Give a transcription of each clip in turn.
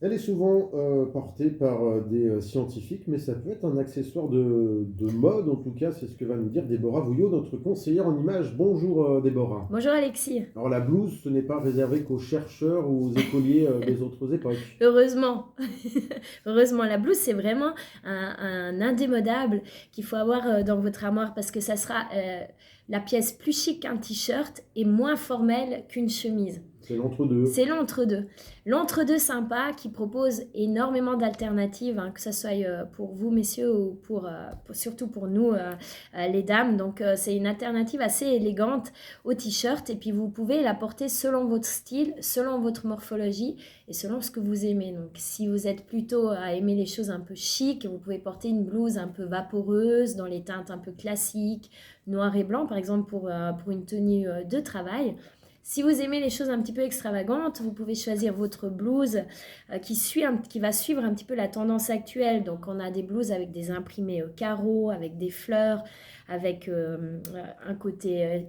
Elle est souvent portée par des scientifiques, mais ça peut être un accessoire de mode, en tout cas, c'est ce que va nous dire Déborah Vouillot, notre conseillère en images. Bonjour Déborah. Bonjour Alexis. Alors la blouse, ce n'est pas réservé qu'aux chercheurs ou aux écoliers des autres époques. Heureusement. Heureusement, la blouse, c'est vraiment un indémodable qu'il faut avoir dans votre armoire parce que ça sera la pièce plus chic qu'un t-shirt et moins formelle qu'une chemise. C'est l'entre-deux. C'est l'entre-deux. L'entre-deux sympa qui propose énormément d'alternatives, que ce soit pour vous, messieurs, ou surtout pour nous, les dames. Donc, c'est une alternative assez élégante au t-shirt. Et puis, vous pouvez la porter selon votre style, selon votre morphologie et selon ce que vous aimez. Donc, si vous êtes plutôt à aimer les choses un peu chic, vous pouvez porter une blouse un peu vaporeuse, dans les teintes un peu classiques, noir et blanc, par exemple, pour une tenue de travail. Si vous aimez les choses un petit peu extravagantes, vous pouvez choisir votre blouse qui va suivre un petit peu la tendance actuelle. Donc, on a des blouses avec des imprimés carreaux, avec des fleurs, avec un côté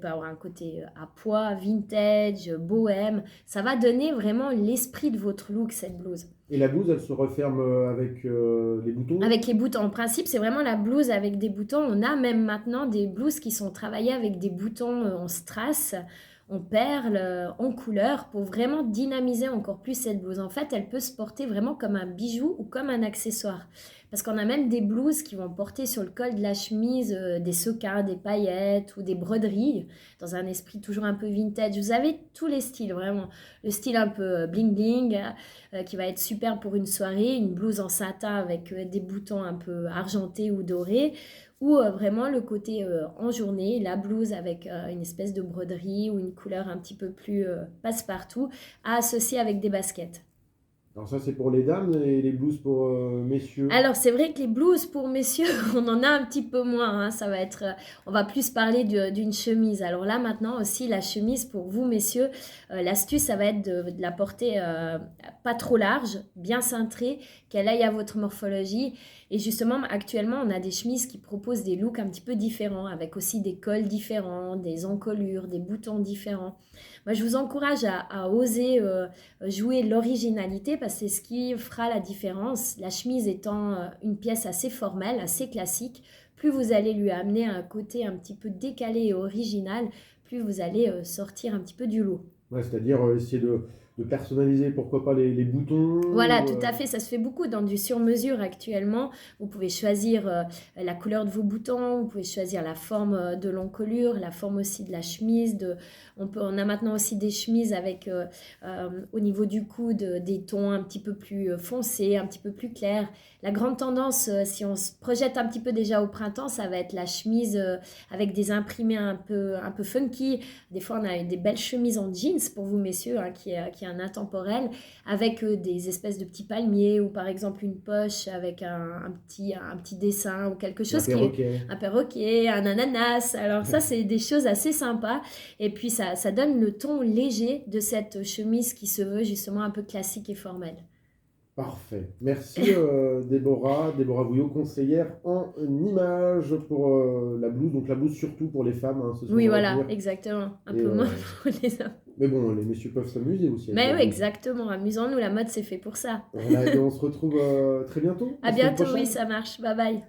à pois, vintage, bohème. Ça va donner vraiment l'esprit de votre look, cette blouse. Et la blouse, elle se referme avec les boutons? Avec les boutons. En principe, c'est vraiment la blouse avec des boutons. On a même maintenant des blouses qui sont travaillées avec des boutons en strass, en perles, en couleur, pour vraiment dynamiser encore plus cette blouse. En fait, elle peut se porter vraiment comme un bijou ou comme un accessoire. Parce qu'on a même des blouses qui vont porter sur le col de la chemise des sequins, des paillettes ou des broderies, dans un esprit toujours un peu vintage. Vous avez tous les styles, vraiment. Le style un peu bling-bling, qui va être super pour une soirée, une blouse en satin avec des boutons un peu argentés ou dorés, ou vraiment le côté en journée, la blouse avec une espèce de broderie ou une couleur un petit peu plus passe-partout, à associer avec des baskets. Alors ça, c'est pour les dames et les blouses pour messieurs. Alors, c'est vrai que les blouses pour messieurs, on en a un petit peu moins. Ça va être, on va plus parler d'une chemise. Alors là, maintenant aussi, la chemise pour vous, messieurs, l'astuce, ça va être de la porter pas trop large, bien cintrée, qu'elle aille à votre morphologie. Et justement, actuellement, on a des chemises qui proposent des looks un petit peu différents, avec aussi des cols différents, des encolures, des boutons différents. Moi, je vous encourage à oser jouer l'originalité parce que c'est ce qui fera la différence. La chemise étant une pièce assez formelle, assez classique, plus vous allez lui amener un côté un petit peu décalé et original, plus vous allez sortir un petit peu du lot. Ouais, c'est-à-dire essayer de personnaliser, pourquoi pas les boutons. Voilà, tout à fait. Ça se fait beaucoup dans du sur-mesure actuellement. Vous pouvez choisir la couleur de vos boutons, vous pouvez choisir la forme de l'encolure, la forme aussi de la chemise. On a maintenant aussi des chemises avec, au niveau du coude, des tons un petit peu plus foncés, un petit peu plus clairs. La grande tendance, si on se projette un petit peu déjà au printemps, ça va être la chemise avec des imprimés un peu funky. Des fois, on a des belles chemises en jeans pour vous, messieurs, qui est un intemporel, avec des espèces de petits palmiers ou par exemple une poche avec un petit dessin ou quelque chose un perroquet, un ananas. Alors ça, c'est des choses assez sympas. Et puis, ça donne le ton léger de cette chemise qui se veut justement un peu classique et formelle. Parfait. Merci Déborah Vouillot, conseillère en images pour la blouse. Donc la blouse surtout pour les femmes. Oui, voilà, exactement. Un peu moins pour les hommes. Mais bon, les messieurs peuvent s'amuser aussi. Mais oui, exactement. Amusons-nous, la mode c'est fait pour ça. Voilà, et on se retrouve très bientôt. À bientôt, oui, ça marche. Bye bye.